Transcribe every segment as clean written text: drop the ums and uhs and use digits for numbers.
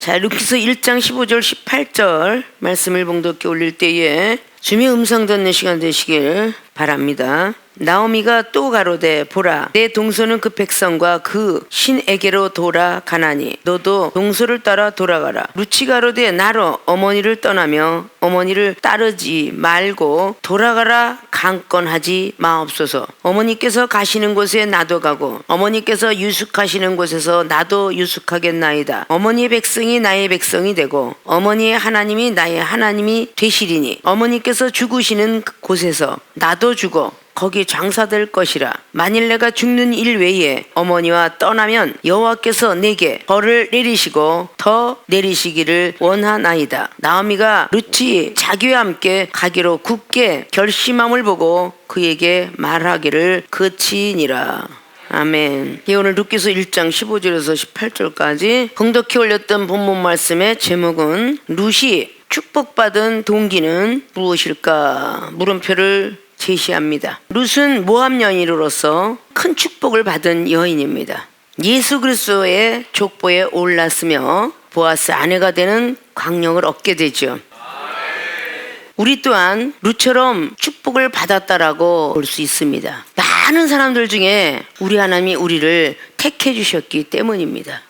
자, 루키서 1장 15절 18절 말씀을 봉독해 올릴 때에 주의 음성 듣는 시간 되시길 바랍니다. 나오미가 또 가로되 보라 내 동서는 그 백성과 그 신에게로 돌아가나니 너도 동서를 따라 돌아가라. 루치 가로되 나로 어머니를 떠나며 어머니를 따르지 말고 돌아가라 강권하지 마옵소서. 어머니께서 가시는 곳에 나도 가고 어머니께서 유숙하시는 곳에서 나도 유숙하겠나이다. 어머니의 백성이 나의 백성이 되고 어머니의 하나님이 나의 하나님이 되시리니 어머니께서 죽으시는 곳에서 나도 죽어 거기 장사될 것이라. 만일 내가 죽는 일 외에 어머니와 떠나면 여호와께서 내게 벌을 내리시고 더 내리시기를 원하나이다. 나오미가 루치 자기와 함께 가기로 굳게 결심함을 보고 그에게 말하기를 그치니라. 아멘. 오늘 루키서 1장 15절에서 18절까지 봉독해 올렸던 본문 말씀의 제목은 룻이 축복받은 동기는 무엇일까? 물음표를 제시합니다. 룻은 모압 여인으로서 큰 축복을 받은 여인입니다. 예수 그리스도의 족보에 올랐으며 보아스 아내가 되는 광명을 얻게 되죠. 우리 또한 룻처럼 축복을 받았다라고 볼 수 있습니다. 많은 사람들 중에 우리 하나님이 우리를 택해 주셨기 때문입니다.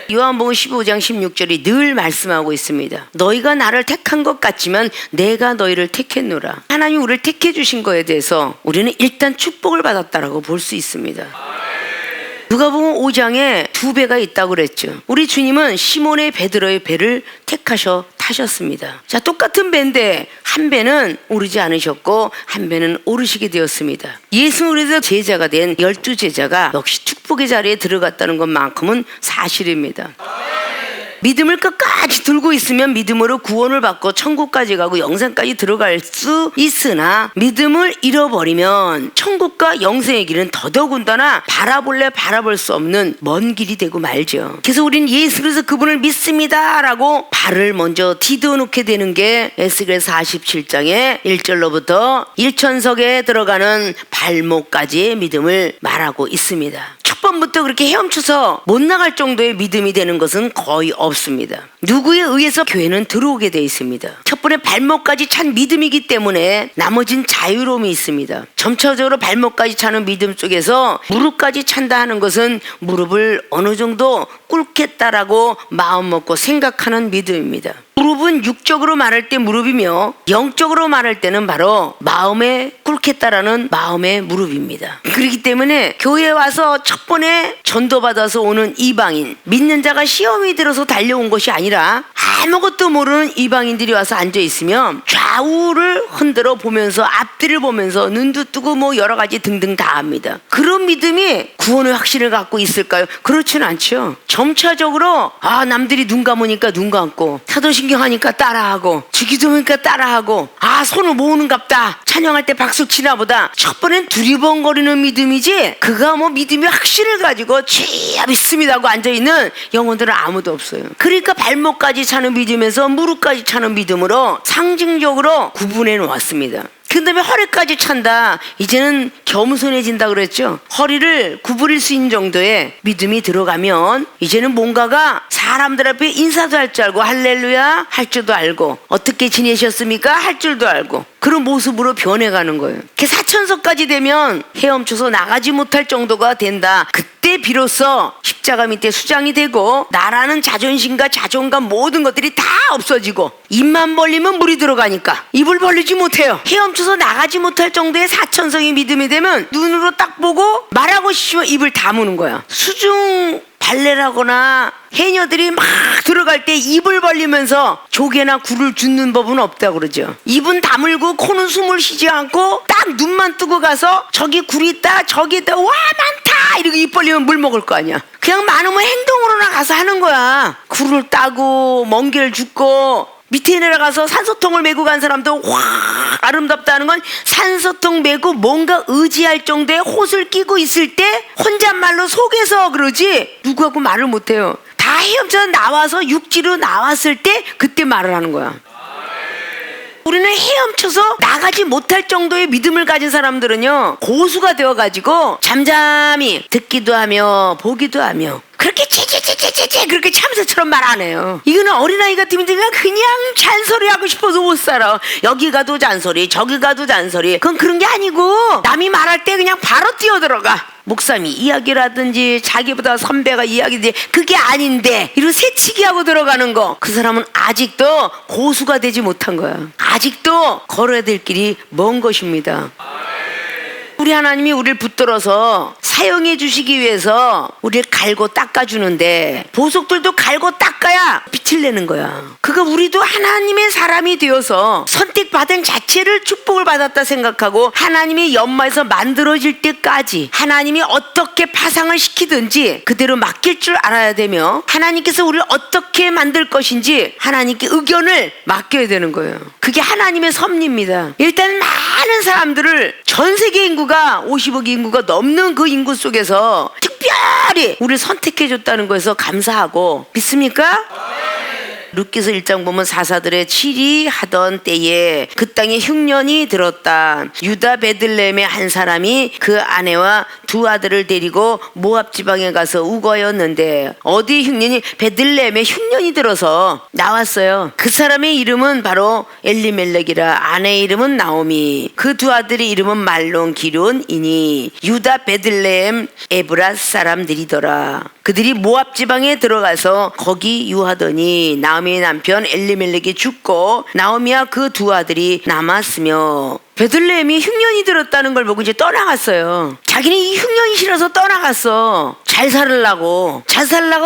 요한복음 15장 16절이 늘 말씀하고 있습니다. 너희가 나를 택한 것 같지만 내가 너희를 택했노라. 하나님이 우리를 택해 주신 거에 대해서 우리는 일단 축복을 받았다라고 볼 수 있습니다. 누가복음 5장에 두 배가 있다고 그랬죠. 우리 주님은 시몬의 베드로의 배를 택하셔 타셨습니다. 자, 똑같은 배인데 한 배는 오르지 않으셨고 한 배는 오르시게 되었습니다. 예수 그리스도 제자가 된 12제자가 역시 축복의 자리에 들어갔다는 것만큼은 사실입니다. 믿음을 끝까지 들고 있으면 믿음으로 구원을 받고 천국까지 가고 영생까지 들어갈 수 있으나 믿음을 잃어버리면 천국과 영생의 길은 더더군다나 바라볼 수 없는 먼 길이 되고 말죠. 그래서 우리는 예수 그리스도 그분을 믿습니다 라고 발을 먼저 디뎌놓게 되는 게 에스겔 47장의 1절로부터 1천석에 들어가는 발목까지의 믿음을 말하고 있습니다. 첫 번부터 그렇게 헤엄쳐서 못 나갈 정도의 믿음이 되는 것은 거의 없습니다. 누구에 의해서 교회는 들어오게 되어 있습니다. 첫 번에 발목까지 찬 믿음이기 때문에 나머진 자유로움이 있습니다. 점차적으로 발목까지 차는 믿음 속에서 무릎까지 찬다 하는 것은 무릎을 어느 정도 꿇겠다라고 마음 먹고 생각하는 믿음입니다. 무릎은 육적으로 말할 때 무릎이며 영적으로 말할 때는 바로 마음에 꿇겠다라는 마음의 무릎입니다. 그렇기 때문에 교회에 와서 첫 번에 전도받아서 오는 이방인, 믿는 자가 시험이 들어서 달려온 것이 아니라 아무것도 모르는 이방인들이 와서 앉아있으면 좌우를 흔들어 보면서 앞뒤를 보면서 눈도 뜨고 뭐 여러 가지 등등 다 합니다. 그런 믿음이 구원의 확신을 갖고 있을까요? 그렇지는 않죠. 점차적으로 남들이 눈 감으니까 눈 감고 사도신경 하니까 따라하고 주기도하니까 따라하고 손을 모으는갑다 찬양할 때 박수 치나 보다. 첫 번엔 두리번거리는 믿음이지 그가 뭐 믿음의 확신을 가지고 주여 믿습니다 하고 앉아있는 영혼들은 아무도 없어요. 그러니까 발목까지 차는 믿음에서 무릎까지 차는 믿음으로 상징적으로 구분해 놓았습니다. 그 다음에 허리까지 찬다. 이제는 겸손해진다 그랬죠. 허리를 구부릴 수 있는 정도의 믿음이 들어가면 이제는 뭔가가 사람들 앞에 인사도 할 줄 알고 할렐루야 할 줄도 알고 어떻게 지내셨습니까 할 줄도 알고 그런 모습으로 변해가는 거예요. 사천서까지 되면 헤엄쳐서 나가지 못할 정도가 된다. 그때 비로소 십자가 밑에 수장이 되고 나라는 자존심과 자존감 모든 것들이 다 없어지고 입만 벌리면 물이 들어가니까 입을 벌리지 못해요. 헤엄쳐서 나가지 못할 정도의 사천성의 믿음이 되면 눈으로 딱 보고 말하고 싶으면 입을 다무는 거야. 수중 발레라거나 해녀들이 막 들어갈 때 입을 벌리면서 조개나 굴을 줍는 법은 없다고 그러죠. 입은 다물고 코는 숨을 쉬지 않고 딱 눈만 뜨고 가서 저기 굴이 있다 저기 있다 와 많다 이러고 입 벌리면 물 먹을 거 아니야. 그냥 많으면 행동으로나 가서 하는 거야. 굴을 따고 멍게를 줍고 밑에 내려가서 산소통을 메고 간 사람도 와 아름답다는 건 산소통 메고 뭔가 의지할 정도의 홑을 끼고 있을 때 혼잣말로 속에서 그러지 누구하고 말을 못해요. 다 헤엄쳐서 나와서 육지로 나왔을 때 그때 말을 하는 거야. 우리는 헤엄쳐서 나가지 못할 정도의 믿음을 가진 사람들은요, 고수가 되어가지고 잠잠히 듣기도 하며 보기도 하며 그렇게 째째째째째 그렇게 참새처럼 말 안 해요. 이거는 어린아이 같으면 그냥 잔소리하고 싶어서 못 살아. 여기 가도 잔소리, 저기 가도 잔소리. 그건 그런 게 아니고 남이 말할 때 그냥 바로 뛰어들어가. 목사님이 이야기라든지 자기보다 선배가 이야기든지 그게 아닌데 이런 새치기하고 들어가는 거, 그 사람은 아직도 고수가 되지 못한 거야. 아직도 걸어야 될 길이 먼 것입니다. 우리 하나님이 우리를 붙들어서 사용해 주시기 위해서 우리를 갈고 닦아주는데, 보석들도 갈고 닦아야 빛을 내는 거야. 그거 우리도 하나님의 사람이 되어서 선택받은 자체를 축복을 받았다 생각하고 하나님의 연마에서 만들어질 때까지 하나님이 어떻게 파상을 시키든지 그대로 맡길 줄 알아야 되며, 하나님께서 우리를 어떻게 만들 것인지 하나님께 의견을 맡겨야 되는 거예요. 그게 하나님의 섭리입니다. 일단 많은 사람들을, 전 세계 인구가 50억 인구가 넘는 그 인구 속에서 특별히 우리를 선택해 줬다는 거에서 감사하고, 믿습니까? 룻기서 1장 보면 사사들의 치리하던 때에 그 땅에 흉년이 들었다. 유다 베들레헴의 한 사람이 그 아내와 두 아들을 데리고 모압 지방에 가서 우거하였는데, 어디 흉년이? 베들레헴에 흉년이 들어서 나왔어요. 그 사람의 이름은 바로 엘리멜렉이라, 아내의 이름은 나오미, 그 두 아들의 이름은 말론, 기론이니 유다 베들레헴 에브라 사람들이더라. 그들이 모압 지방에 들어가서 거기 유하더니 나오미의 남편 엘리멜렉이 죽고 나오미와 그 두 아들이 남았으며, 베들레헴이 흉년이 들었다는 걸 보고 이제 떠나갔어요. 자기는 이 흉년이 싫어서 떠나갔어. 잘 살으려고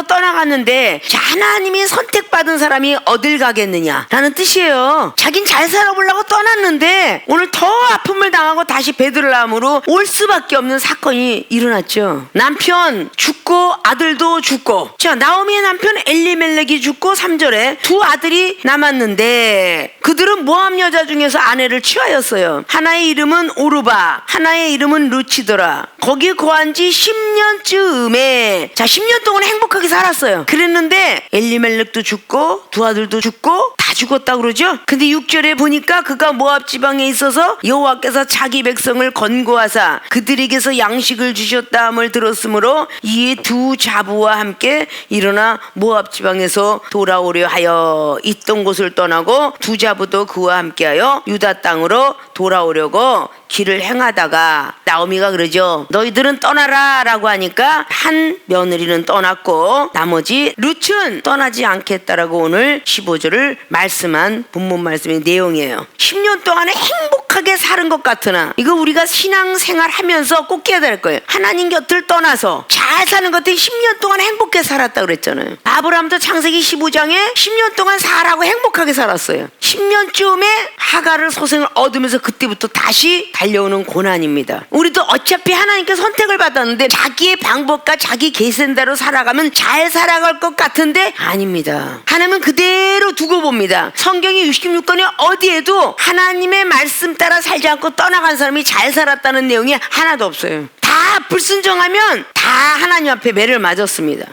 떠나갔는데, 하나님이 선택받은 사람이 어딜 가겠느냐라는 뜻이에요. 자긴 잘 살아보려고 떠났는데 오늘 더 아픔을 당하고 다시 베들레헴으로 올 수밖에 없는 사건이 일어났죠. 남편 죽고 아들도 죽고. 자, 나오미의 남편 엘리멜렉이 죽고 3절에 두 아들이 남았는데, 그들은 모압 여자 중에서 아내를 취하였어요. 하나의 이름은 오르바, 하나의 이름은 루치더라. 거기 거한 지 10년쯤에, 자, 10년 동안 행복하게 살았어요. 그랬는데 엘리멜렉도 죽고 두 아들도 죽고 다 죽었다 그러죠. 근데 6절에 보니까 그가 모압 지방에 있어서 여호와께서 자기 백성을 건고하사 그들에게서 양식을 주셨다함을 들었으므로 이 두 자부와 함께 일어나 모압 지방에서 돌아오려 하여 있던 곳을 떠나고 두 자부도 그와 함께하여 유다 땅으로 돌아오려고 길을 행하다가, 나오미가 그러죠. 너희들은 떠나라 라고 하니까 한 며느리는 떠났고 나머지 룻은 떠나지 않겠다라고 오늘 15절을 말씀한 본문 말씀의 내용이에요. 10년 동안에 행복하게 사는 것 같으나, 이거 우리가 신앙생활 하면서 꼭 깨야 될 거예요. 하나님 곁을 떠나서 잘 사는 것 같은 10년 동안 행복하게 살았다 그랬잖아요. 아브라함도 창세기 15장에 10년 동안 살아고 행복하게 살았어요. 10년쯤에 하갈을 소생을 얻으면서 그때부터 다시 달려오는 고난입니다. 우리도 어차피 하나님께 선택을 받았는데 자기의 방법과 자기 계산대로 살아가면 잘 살아갈 것 같은데 아닙니다. 하나님은 그대로 두고 봅니다. 성경이 66권에 어디에도 하나님의 말씀 따라 살지 않고 떠나간 사람이 잘 살았다는 내용이 하나도 없어요. 다 불순종하면 다 하나님 앞에 매를 맞았습니다.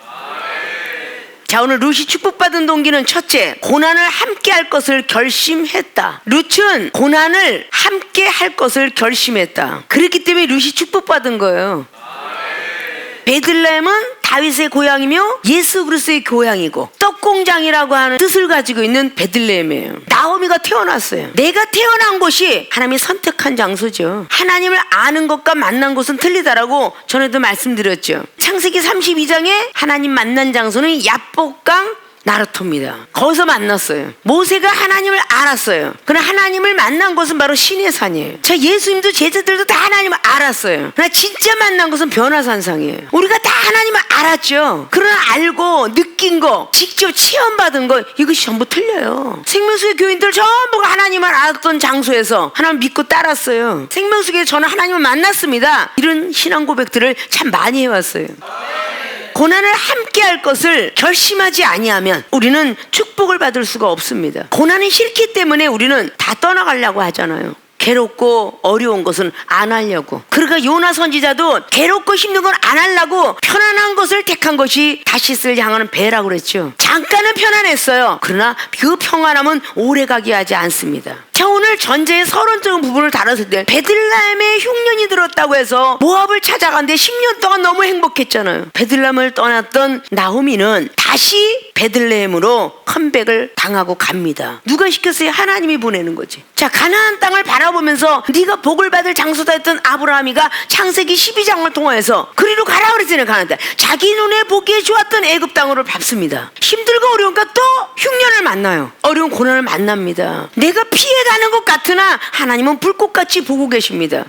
자, 오늘 룻이 축복받은 동기는 첫째, 고난을 함께 할 것을 결심했다. 룻은 고난을 함께 할 것을 결심했다. 그렇기 때문에 룻이 축복받은 거예요. 베들레헴은 다윗의 고향이며 예수 그리스도의 고향이고 떡공장이라고 하는 뜻을 가지고 있는 베들레헴이에요. 나오미가 태어났어요. 내가 태어난 곳이 하나님이 선택한 장소죠. 하나님을 아는 것과 만난 곳은 틀리다라고 전에도 말씀드렸죠. 창세기 32장에 하나님 만난 장소는 야복강 나루토입니다. 거기서 만났어요. 모세가 하나님을 알았어요. 그러나 하나님을 만난 곳은 바로 시내 산이에요. 자, 예수님도 제자들도 다 하나님을 알았어요. 그러나 진짜 만난 곳은 변화산상이에요. 우리가 다 하나님을 알았죠. 그러나 알고 느낀 거, 직접 체험받은 거, 이것이 전부 틀려요. 생명수의 교인들 전부가 하나님을 알았던 장소에서 하나님 믿고 따랐어요. 생명수의 저는 하나님을 만났습니다. 이런 신앙 고백들을 참 많이 해왔어요. 고난을 함께 할 것을 결심하지 아니하면 우리는 축복을 받을 수가 없습니다. 고난이 싫기 때문에 우리는 다 떠나가려고 하잖아요. 괴롭고 어려운 것은 안 하려고. 그러니까 요나 선지자도 괴롭고 힘든 건 안 하려고 편안한 것을 택한 것이 다시스를 향하는 배라고 그랬죠. 잠깐은 편안했어요. 그러나 그 평안함은 오래가게 하지 않습니다. 자, 오늘 오늘 전제의 서론적인 부분을 다뤘을 때 베들레헴에 흉년이 들었다고 해서 모압을 찾아갔는데 10년 동안 너무 행복했잖아요. 베들레헴을 떠났던 나오미는 다시 베들레헴으로 컴백을 당하고 갑니다. 누가 시켰어요? 하나님이 보내는 거지. 자, 가나안 땅을 바라보면서 네가 복을 받을 장소다 했던 아브라함이가 창세기 12장을 통해서 그리로 가라 그랬잖아요. 가나안 땅. 자기 눈에 보기에 좋았던 애굽 땅으로 밟습니다. 힘들고 어려우니까 또 흉년을 만나요. 어려운 고난을 만납니다. 내가 피해가는 것 같으나 하나님은 불꽃같이 보고 계십니다.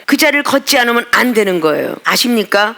그 자리를 걷지 않으면 안 되는 거예요. 아십니까?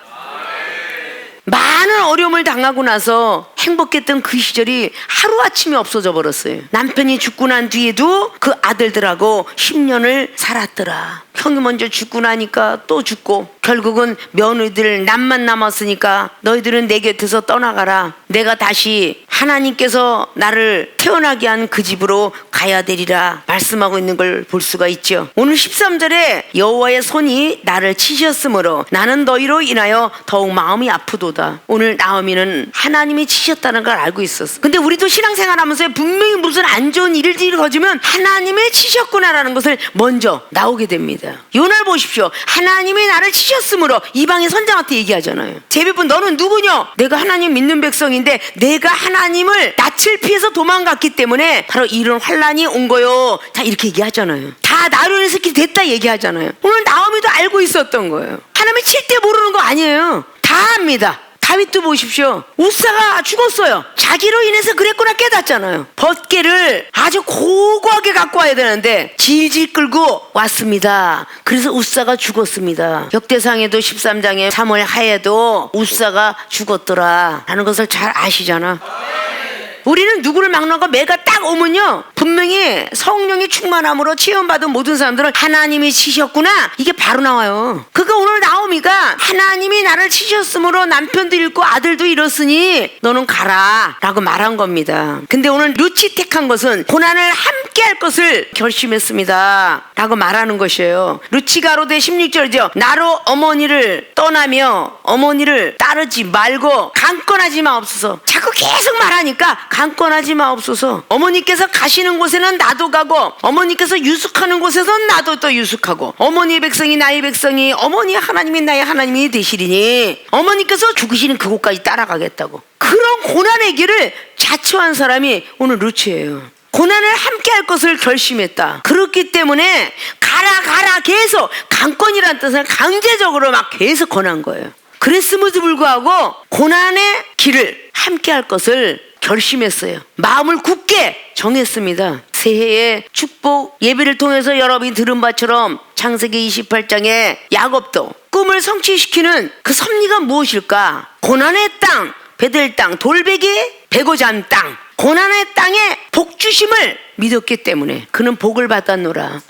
많은 어려움을 당하고 나서 행복했던 그 시절이 하루아침에 없어져 버렸어요. 남편이 죽고 난 뒤에도 그 아들들하고 10년을 살았더라. 형이 먼저 죽고 나니까 또 죽고 결국은 며느리들 남만 남았으니까 너희들은 내 곁에서 떠나가라. 내가 다시 하나님께서 나를 태어나게 한 그 집으로 가야 되리라 말씀하고 있는 걸 볼 수가 있죠. 오늘 13절에 여호와의 손이 나를 치셨으므로 나는 너희로 인하여 더욱 마음이 아프도다. 오늘 나오미는 하나님이 치셨다는 걸 알고 있었어. 근데 우리도 신앙생활하면서 분명히 무슨 안 좋은 일들이 거지면 하나님이 치셨구나라는 것을 먼저 나오게 됩니다. 요날 보십시오. 하나님이 나를 치셨으므로 이방인 선장한테 얘기하잖아요. 제비분 너는 누구냐? 내가 하나님 믿는 백성인데 내가 하나님을 낯을 피해서 도망갔기 때문에 바로 이런 환란이 온 거요. 자, 이렇게 얘기하잖아요. 다 나로 인해서 이렇게 됐다 얘기하잖아요. 오늘 나오미도 알고 있었던 거예요. 하나님이 칠 때 모르는 거 아니에요. 다 압니다. 다윗도 보십시오. 우사가 죽었어요. 자기로 인해서 그랬구나 깨닫잖아요. 벗개를 아주 고고하게 갖고 와야 되는데 질질 끌고 왔습니다. 그래서 우사가 죽었습니다. 역대상에도 13장에 3월 하에도 우사가 죽었더라 라는 것을 잘 아시잖아. 우리는 누구를 막론하고 매가 딱 오면요 분명히 성령이 충만함으로 체험받은 모든 사람들은 하나님이 치셨구나 이게 바로 나와요. 그러니까 오늘 나오미가 하나님이 나를 치셨으므로 남편도 잃고 아들도 잃었으니 너는 가라 라고 말한 겁니다. 근데 오늘 룻이 택한 것은 고난을 함께 할 것을 결심했습니다 라고 말하는 것이에요. 룻이 가로되 16절이죠. 나로 어머니를 떠나며 어머니를 따르지 말고 강권하지 마옵소서. 자꾸 계속 말하니까 강권하지 마옵소서. 어머니께서 가시는 곳에는 나도 가고 어머니께서 유숙하는 곳에서는 나도 또 유숙하고 어머니의 백성이 나의 백성이 어머니 하나님이 나의 하나님이 되시리니 어머니께서 죽으시는 그곳까지 따라가겠다고. 그런 고난의 길을 자처한 사람이 오늘 룻이에요. 고난을 함께 할 것을 결심했다. 그렇기 때문에 가라 계속 강권이라는 뜻은 강제적으로 막 계속 권한 거예요. 그랬음에도 불구하고 고난의 길을 함께 할 것을 결심했어요. 마음을 굳게 정했습니다. 새해의 축복 예배를 통해서 여러분이 들은 바처럼 창세기 28장에 야곱도 꿈을 성취시키는 그 섭리가 무엇일까? 고난의 땅, 베델 땅, 돌베개, 베고잔 땅, 고난의 땅에 복주심을 믿었기 때문에 그는 복을 받았노라.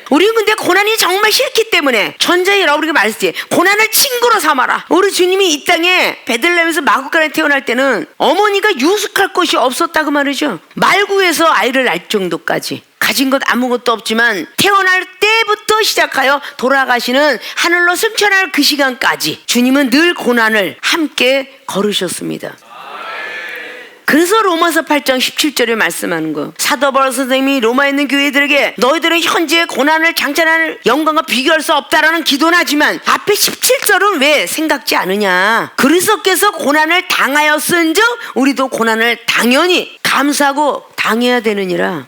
우리는 근데 고난이 정말 싫기 때문에 전자에 여러분에게 말했지. 고난을 친구로 삼아라. 우리 주님이 이 땅에 베들레헴에서 마구간에 태어날 때는 어머니가 유숙할 곳이 없었다고 말이죠. 말구에서 아이를 낳을 정도까지 가진 것 아무것도 없지만 태어날 때부터 시작하여 돌아가시는 하늘로 승천할 그 시간까지 주님은 늘 고난을 함께 걸으셨습니다. 그래서 로마서 8장 17절에 말씀하는 거. 사도 바울 선생님이 로마에 있는 교회들에게 너희들은 현재 고난을 장차할 영광과 비교할 수 없다라는 기도는 하지만 앞에 17절은 왜 생각지 않으냐. 그리스도께서 고난을 당하였은즉 우리도 고난을 당연히 감사하고 당해야 되느니라.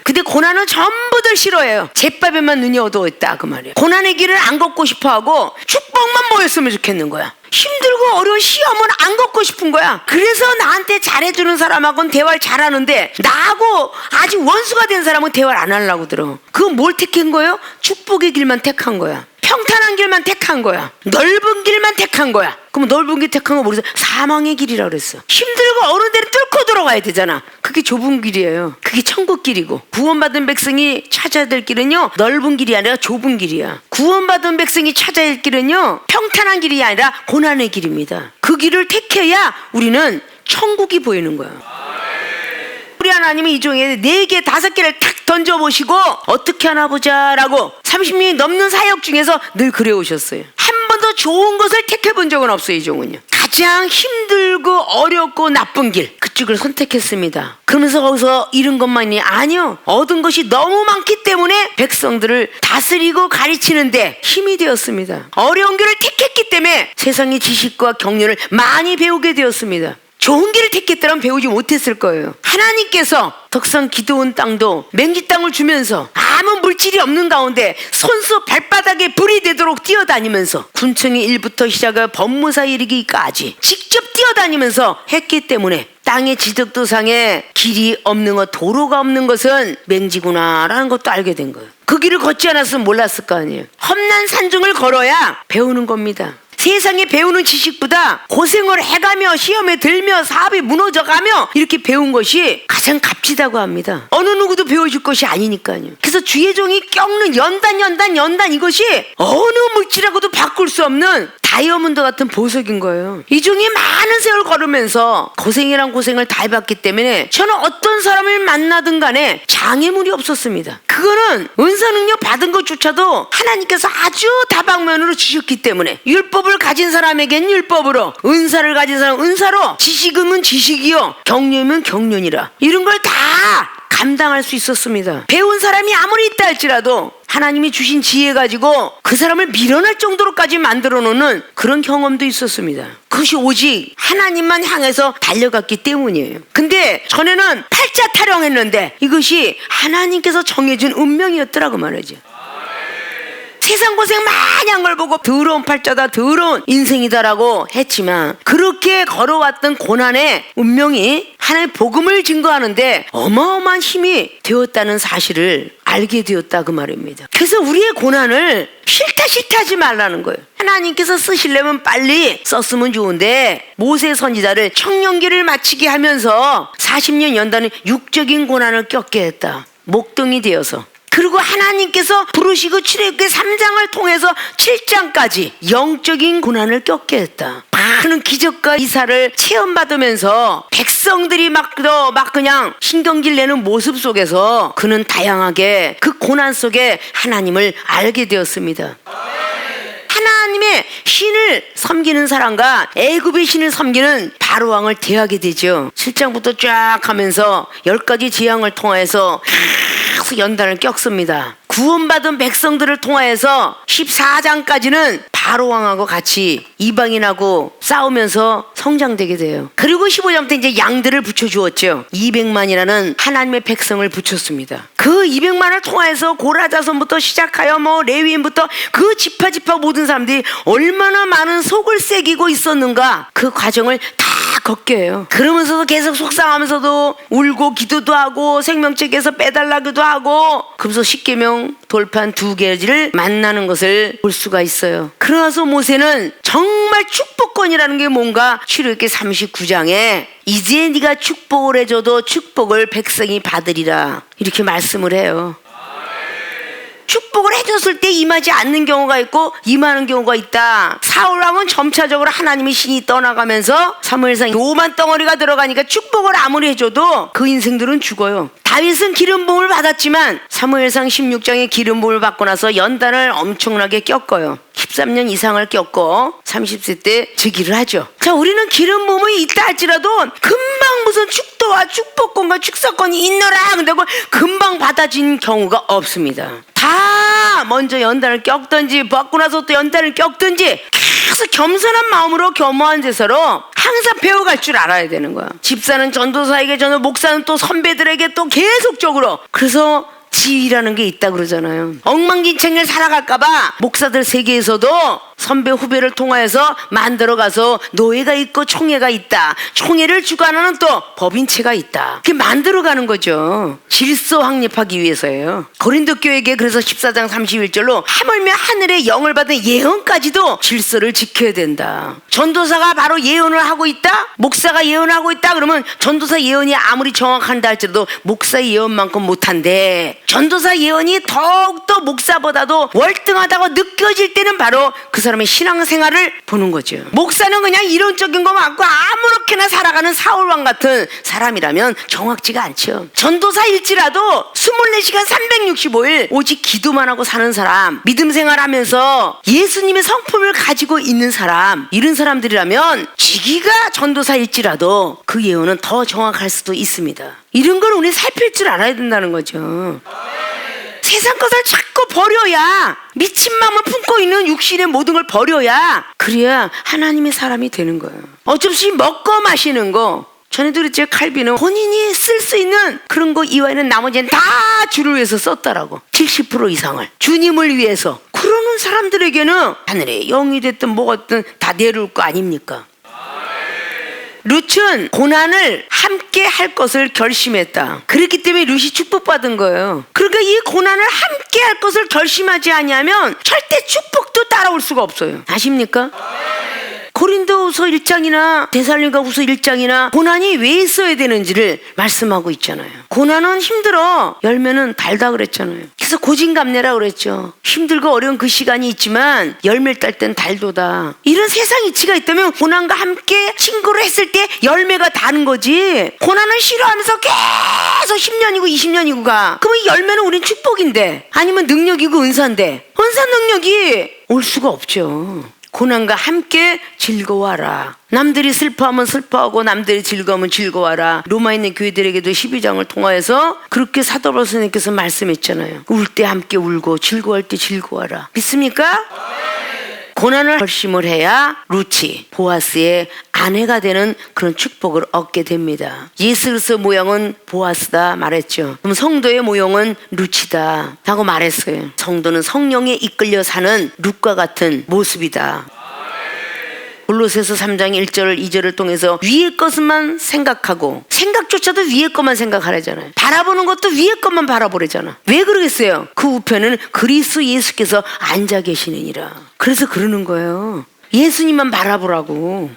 근데 고난은 전부들 싫어해요. 제밥에만 눈이 어두워 있다 그 말이에요. 고난의 길을 안 걷고 싶어하고 축복만 모였으면 좋겠는 거야. 힘들고 어려운 시험은 안 걷고 싶은 거야. 그래서 나한테 잘해주는 사람하고는 대화를 잘하는데 나하고 아직 원수가 된 사람은 대화를 안 하려고 들어. 그건 뭘 택한 거예요? 축복의 길만 택한 거야. 평탄한 길만 택한 거야. 넓은 길만 택한 거야. 그럼 넓은 길 택한 거 모르겠어. 사망의 길이라 그랬어. 힘들고 어려운 데를 뚫고 들어가야 되잖아. 그게 좁은 길이에요. 그게 천국 길이고 구원받은 백성이 찾아야 될 길은요 넓은 길이 아니라 좁은 길이야. 구원받은 백성이 찾아야 할 길은요 평탄한 길이 아니라 고난의 길입니다. 그 길을 택해야 우리는 천국이 보이는 거야. 우리 하나님이 이 중에 4개, 5개를 탁 던져보시고 어떻게 하나 보자라고 30년이 넘는 사역 중에서 늘 그래 오셨어요. 한 번도 중에서 좋은 것을 택해 본 적은 없어요. 이종은요. 가장 힘들고 어렵고 나쁜 길, 그쪽을 선택했습니다. 그러면서 거기서 잃은 것만이 아니요, 얻은 것이 너무 많기 때문에 백성들을 다스리고 가르치는데 힘이 되었습니다. 어려운 길을 택했기 때문에 세상의 지식과 경륜을 많이 배우게 되었습니다. 좋은 길을 택했다면 배우지 못했을 거예요. 하나님께서 덕성 기드온 땅도 맹지 땅을 주면서 아무 물질이 없는 가운데 손수 발바닥에 불이 되도록 뛰어다니면서 군청의 일부터 시작해 법무사 이르기까지 직접 뛰어다니면서 했기 때문에 땅의 지적도상에 길이 없는 것, 도로가 없는 것은 맹지구나라는 것도 알게 된 거예요. 그 길을 걷지 않았으면 몰랐을 거 아니에요. 험난 산중을 걸어야 배우는 겁니다. 세상에 배우는 지식보다 고생을 해가며 시험에 들며 사업이 무너져가며 이렇게 배운 것이 가장 값지다고 합니다. 어느 누구도 배워줄 것이 아니니까요. 그래서 주의 종이 겪는 연단 이것이 어느 물질하고도 바꿀 수 없는 다이아몬드 같은 보석인 거예요. 이 종이 많은 세월 걸으면서 고생이란 고생을 다 해봤기 때문에 저는 어떤 사람을 만나든 간에 장애물이 없었습니다. 그거는 은사 능력 받은 것조차도 하나님께서 아주 다방면으로 주셨기 때문에 율법을 가진 사람에겐 율법으로, 은사를 가진 사람은 은사로, 지식이면 지식이요 경륜이면 경륜이라 이런 걸 다 감당할 수 있었습니다. 배운 사람이 아무리 있다 할지라도 하나님이 주신 지혜 가지고 그 사람을 밀어낼 정도로까지 만들어 놓는 그런 경험도 있었습니다. 그것이 오직 하나님만 향해서 달려갔기 때문이에요. 근데 전에는 팔자 타령했는데 이것이 하나님께서 정해준 운명이었더라고 말이죠. 세상 고생 많이 한 걸 보고 더러운 팔자다, 더러운 인생이다라고 했지만 그렇게 걸어왔던 고난의 운명이 하나님의 복음을 증거하는데 어마어마한 힘이 되었다는 사실을 알게 되었다 그 말입니다. 그래서 우리의 고난을 싫다 하지 말라는 거예요. 하나님께서 쓰시려면 빨리 썼으면 좋은데 모세 선지자를 청년기를 마치게 하면서 40년 연단의 육적인 고난을 겪게 했다. 목동이 되어서. 그리고 하나님께서 부르시고 출애굽기 3장을 통해서 7장까지 영적인 고난을 겪게 했다. 많은 기적과 이사를 체험받으면서 백성들이 막 그냥 신경질 내는 모습 속에서 그는 다양하게 그 고난 속에 하나님을 알게 되었습니다. 하나님의 신을 섬기는 사람과 애굽의 신을 섬기는 바로왕을 대하게 되죠. 7장부터 쫙 하면서 10가지 재앙을 통해서 연단을 겪습니다. 구원받은 백성들을 통하여서 14장까지는 바로왕하고 같이 이방인하고 싸우면서 성장되게 돼요. 그리고 15장 때 이제 양들을 붙여주었죠. 200만이라는 하나님의 백성을 붙였습니다. 그 200만을 통해서 고라자손부터 시작하여 레위인부터 그 지파 모든 사람들이 얼마나 많은 속을 새기고 있었는가 그 과정을 다 걷게 해요. 그러면서도 계속 속상하면서도 울고 기도도 하고 생명책에서 빼달라기도 하고 그러면서 십계명 돌판 2가지를 만나는 것을 볼 수가 있어요. 그러나서 모세는 정말 축복권이라는 게 뭔가 출애굽기 39장에 이제 네가 축복을 해줘도 축복을 백성이 받으리라 이렇게 말씀을 해요. 축복을 해줬을 때 임하지 않는 경우가 있고 임하는 경우가 있다. 사울왕은 점차적으로 하나님의 신이 떠나가면서 사무엘상 요만 덩어리가 들어가니까 축복을 아무리 해줘도 그 인생들은 죽어요. 다윗은 기름 부음을 받았지만 사무엘상 16장에 기름 부음을 받고 나서 연단을 엄청나게 겪어요. 13년 이상을 겪고 30세 때 즉위를 하죠. 자, 우리는 기름 부음이 있다 할지라도 금방 무슨 축도와 축복권과 축사권이 있노라 근데 그걸 금방 받아진 경우가 없습니다. 다 먼저 연단을 겪든지 받고 나서 또 연단을 겪든지 계속 겸손한 마음으로 겸허한 제사로 항상 배워갈 줄 알아야 되는 거야. 집사는 전도사에게 전하고 목사는 또 선배들에게 또 계속적으로. 그래서 지위라는 게 있다 그러잖아요. 엉망진창을 살아갈까봐 목사들 세계에서도 선배 후배를 통하여서 만들어가서 노예가 있고 총회가 있다. 총회를 주관하는 또 법인체가 있다. 그게 만들어가는 거죠. 질서 확립하기 위해서예요. 고린도 교회에게 그래서 14장 31절로 하물며 하늘의 영을 받은 예언까지도 질서를 지켜야 된다. 전도사가 바로 예언을 하고 있다? 목사가 예언하고 있다? 그러면 전도사 예언이 아무리 정확한다 할지라도 목사의 예언만큼 못한데 전도사 예언이 더욱더 목사보다도 월등하다고 느껴질 때는 바로 그 사람 사람의 신앙생활을 보는 거죠. 목사는 그냥 이론적인 거 맞고 아무렇게나 살아가는 사울왕 같은 사람이라면 정확지가 않죠. 전도사일지라도 24시간 365일 오직 기도만 하고 사는 사람, 믿음 생활하면서 예수님의 성품을 가지고 있는 사람, 이런 사람들이라면 지기가 전도사일지라도 그 예언은 더 정확할 수도 있습니다. 이런 걸 우리 살필 줄 알아야 된다는 거죠. 세상 것을 자꾸 버려야, 미친 마음을 품고 있는 육신의 모든 걸 버려야, 그래야 하나님의 사람이 되는 거예요. 어쩔 수 없이 먹고 마시는 거, 전에도 그랬죠. 칼빈은 본인이 쓸 수 있는 그런 거 이외에는 나머지는 다 주를 위해서 썼다라고. 70% 이상을 주님을 위해서. 그러는 사람들에게는 하늘의 영이 됐든 뭐가 됐든 다 내려올 거 아닙니까? 룻은 고난을 함께 할 것을 결심했다. 그렇기 때문에 룻이 축복받은 거예요. 그러니까 이 고난을 함께 할 것을 결심하지 않으면 절대 축복도 따라올 수가 없어요. 아십니까? 고린도후서 1장이나 데살로니가후서 1장이나 고난이 왜 있어야 되는지를 말씀하고 있잖아요. 고난은 힘들어, 열매는 달다 그랬잖아요. 그래서 고진감래라 그랬죠. 힘들고 어려운 그 시간이 있지만 열매를 딸 땐 달도다. 이런 세상 이치가 있다면 고난과 함께 친구를 했을 때 열매가 다는 거지. 고난을 싫어하면서 계속 10년이고 20년이고 가. 그럼 이 열매는 우린 축복인데, 아니면 능력이고 은사인데, 은사 능력이 올 수가 없죠. 고난과 함께 즐거워하라. 남들이 슬퍼하면 슬퍼하고 남들이 즐거우면 즐거워하라. 로마에 있는 교회들에게도 12장을 통하여서 그렇게 사도 바울 선생님께서 말씀했잖아요. 울 때 함께 울고 즐거워할 때 즐거워하라. 믿습니까? 고난을 결심을 해야 룻이 보아스의 아내가 되는 그런 축복을 얻게 됩니다. 예수 그리스도 모형은 보아스다 말했죠. 그럼 성도의 모형은 룻이다 하고 말했어요. 성도는 성령에 이끌려 사는 룻과 같은 모습이다. 골로새서 3장 1절 2절을 통해서 위의 것만 생각하고, 생각조차도 위의 것만 생각하라잖아요. 바라보는 것도 위의 것만 바라보래잖아. 왜 그러겠어요? 그 우편에는 그리스도 예수께서 앉아 계시느니라. 그래서 그러는 거예요. 예수님만 바라보라고.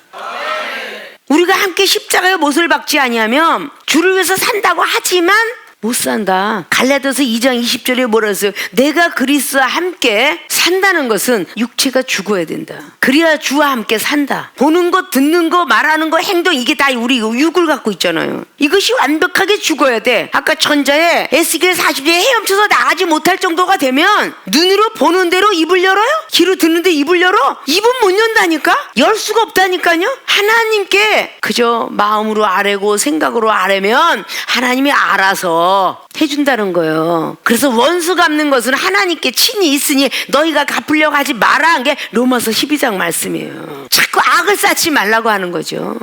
우리가 함께 십자가의 못을 박지 아니하면 주를 위해서 산다고 하지만 못 산다. 갈라디아서 2장 20절에 뭐라 했어요? 내가 그리스도와 함께 산다는 것은 육체가 죽어야 된다. 그래야 주와 함께 산다. 보는 것, 듣는 거, 말하는 거, 행동, 이게 다 우리 육을 갖고 있잖아요. 이것이 완벽하게 죽어야 돼. 아까 천자에 에스겔 40장에 헤엄쳐서 나가지 못할 정도가 되면 눈으로 보는 대로 입을 열어요? 귀로 듣는데 입을 열어? 입은 못 연다니까? 열 수가 없다니까요? 하나님께 그저 마음으로 아뢰고 생각으로 아뢰면 하나님이 알아서 해준다는 거예요. 그래서 원수 갚는 것은 하나님께 친히 있으니 너희가 갚으려고 하지 마라 한 게 로마서 12장 말씀이에요. 자꾸 악을 쌓지 말라고 하는 거죠.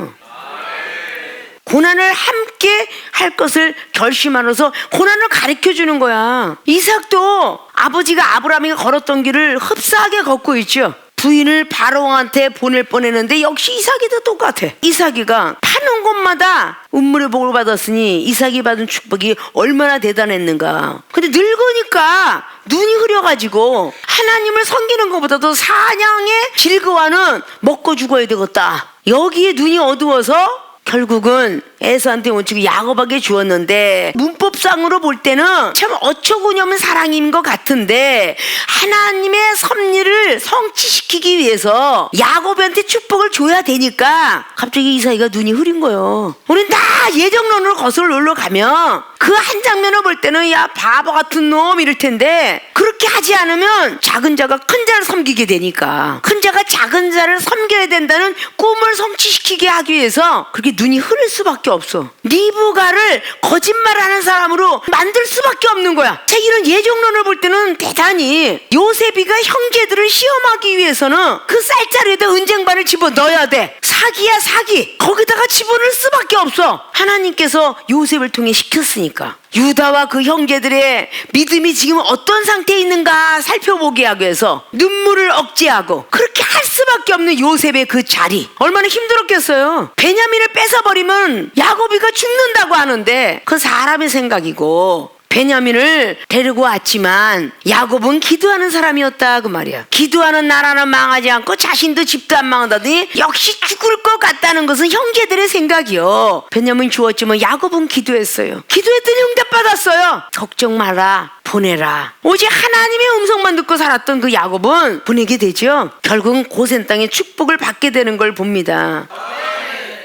고난을 함께 할 것을 결심하면서 고난을 가르쳐 주는 거야. 이삭도 아버지가 아브라함이 걸었던 길을 흡사하게 걷고 있죠. 부인을 바로왕한테 보낼 뻔했는데 역시 이삭이도 똑같아. 이삭이가 파는 곳마다 운물의 복을 받았으니 이삭이 받은 축복이 얼마나 대단했는가. 근데 늙으니까 눈이 흐려가지고 하나님을 섬기는 것보다도 사냥에 즐거워하는 먹고 죽어야 되겠다. 여기에 눈이 어두워서 결국은 에서한테 원치고 야곱에게 주었는데, 문법상으로 볼 때는 참 어처구니없는 사랑인 것 같은데 하나님의 섭리를 성취시키기 위해서 야곱한테 축복을 줘야 되니까 갑자기 이삭이가 눈이 흐린 거예요. 우린 다 예정론으로 거슬러 올라가면 그 한 장면을 볼 때는 야 바보 같은 놈 이럴 텐데, 그렇게 하지 않으면 작은 자가 큰 자를 섬기게 되니까 큰 자가 작은 자를 섬겨야 된다는 꿈을 성취시키게 하기 위해서 그렇게 눈이 흐를 수밖에 없어. 리브가를 거짓말하는 사람으로 만들 수밖에 없는 거야. 자, 이런 예정론을 볼 때는 대단히 요셉이가 형제들을 시험하기 위해서는 그 쌀자루에다 은쟁반을 집어넣어야 돼. 사기야 사기. 거기다가 집어넣을 수밖에 없어. 하나님께서 요셉을 통해 시켰으니까. 유다와 그 형제들의 믿음이 지금 어떤 상태에 있는가 살펴보게 하기 위해서 눈물을 억제하고 그렇게 할 수밖에 없는 요셉의 그 자리, 얼마나 힘들었겠어요. 베냐민을 뺏어버리면 야곱이가 죽는다고 하는데 그건 사람의 생각이고 베냐민을 데리고 왔지만 야곱은 기도하는 사람이었다 그 말이야. 기도하는 나라는 망하지 않고 자신도 집도 안 망한다더니 역시 죽을 것 같다는 것은 형제들의 생각이요. 베냐민 죽었지만 야곱은 기도했어요. 기도했더니 응답받았어요. 걱정 마라, 보내라. 오직 하나님의 음성만 듣고 살았던 그 야곱은 보내게 되죠. 결국은 고센 땅에 축복을 받게 되는 걸 봅니다.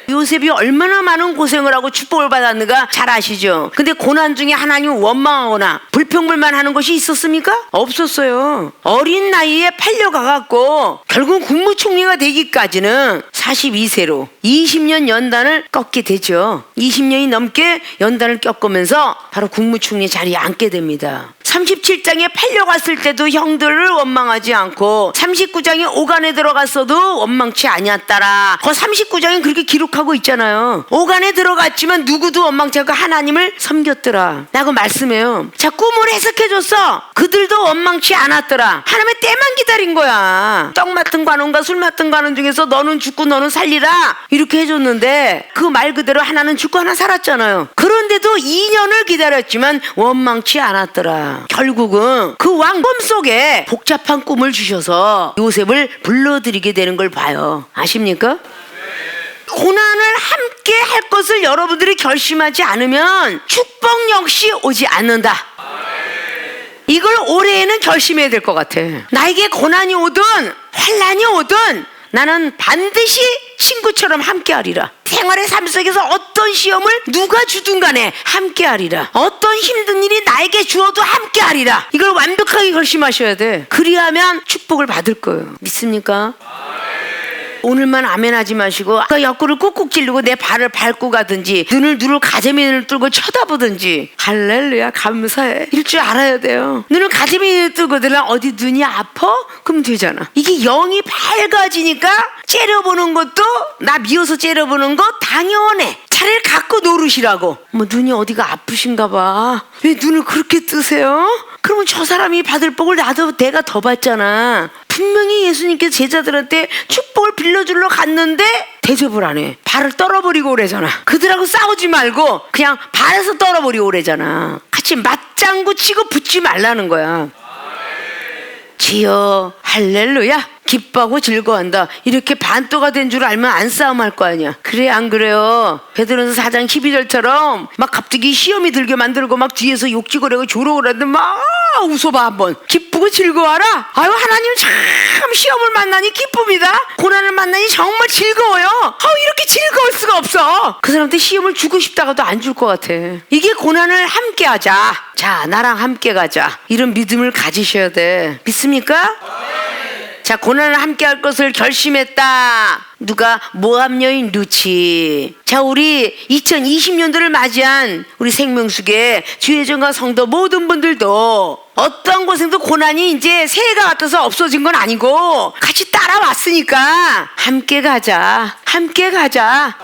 요셉이 얼마나 많은 고생을 하고 축복을 받았는가 잘 아시죠? 근데 고난 중에 하나님을 원망하거나 불평불만하는 것이 있었습니까? 없었어요. 어린 나이에 팔려가갖고 결국 국무총리가 되기까지는 42세로 20년 연단을 꺾게 되죠. 20년이 넘게 연단을 겪으면서 바로 국무총리 자리에 앉게 됩니다. 37장에 팔려갔을 때도 형들을 원망하지 않고 39장에 오간에 들어갔어도 원망치 아니었더라. 그 39장에 그렇게 기록하고 있잖아요. 오간에 들어갔지만 누구도 원망치 않고 하나님을 섬겼더라 라고 말씀해요. 자, 꿈을 해석해줬어. 그들도 원망치 않았더라. 하나님의 때만 기다린 거야. 떡 맡은 관원과 술 맡은 관원 중에서 너는 죽고 너는 살리라 이렇게 해줬는데 그 말 그대로 하나는 죽고 하나 살았잖아요. 그런데도 2년을 기다렸지만 원망치 않았더라. 결국은 그 왕 꿈속에 복잡한 꿈을 주셔서 요셉을 불러들이게 되는 걸 봐요. 아십니까? 고난을 함께 할 것을 여러분들이 결심하지 않으면 축복 역시 오지 않는다. 이걸 올해에는 결심해야 될 것 같아. 나에게 고난이 오든 환난이 오든 나는 반드시 친구처럼 함께하리라. 생활의 삶 속에서 어떤 시험을 누가 주든 간에 함께하리라. 어떤 힘든 일이 나에게 주어도 함께하리라. 이걸 완벽하게 결심하셔야 돼. 그리하면 축복을 받을 거예요. 믿습니까? 오늘만 아멘하지 마시고 아까 옆구리를 꾹꾹 찌르고 내 발을 밟고 가든지 눈을 가재미 눈을 뜨고 쳐다보든지 할렐루야 감사해 이럴 줄 알아야 돼요. 눈을 가재미 눈을 뜨고 들으면 어디 눈이 아파? 그럼 되잖아. 이게 영이 밝아지니까 째려보는 것도 나 미워서 째려보는 거 당연해. 차라리 갖고 노릇이라고. 뭐 눈이 어디가 아프신가 봐. 왜 눈을 그렇게 뜨세요? 그러면 저 사람이 받을 복을 나도 내가 더 받잖아. 분명히 예수님께서 제자들한테 축복을 빌려주러 갔는데 대접을 안 해. 발을 떨어버리고 오래잖아. 그들하고 싸우지 말고 그냥 발에서 떨어버리고 오래잖아. 같이 맞장구 치고 붙지 말라는 거야. 지여 할렐루야 기뻐하고 즐거워한다. 이렇게 반도가 된 줄 알면 안 싸움할 거 아니야. 그래 안 그래요? 베드로전서 4장 12절처럼 막 갑자기 시험이 들게 만들고 막 뒤에서 욕지거리고 조롱을 하는데 막 웃어봐 한번. 기쁘고 즐거워하라. 아유 하나님 참 시험을 만나니 기쁩니다. 고난을 만나니 정말 즐거워요. 이렇게 즐거울 수가 없어. 그 사람한테 시험을 주고 싶다가도 안 줄 것 같아. 이게 고난을 함께 하자. 자 나랑 함께 가자. 이런 믿음을 가지셔야 돼. 믿습니까? 자, 고난을 함께 할 것을 결심했다. 누가? 모압 여인 루치. 자, 우리 2020년도를 맞이한 우리 생명수계 주혜정과 성도 모든 분들도 어떤 고생도 고난이 이제 새해가 같아서 없어진 건 아니고 같이 따라왔으니까 함께 가자. 함께 가자.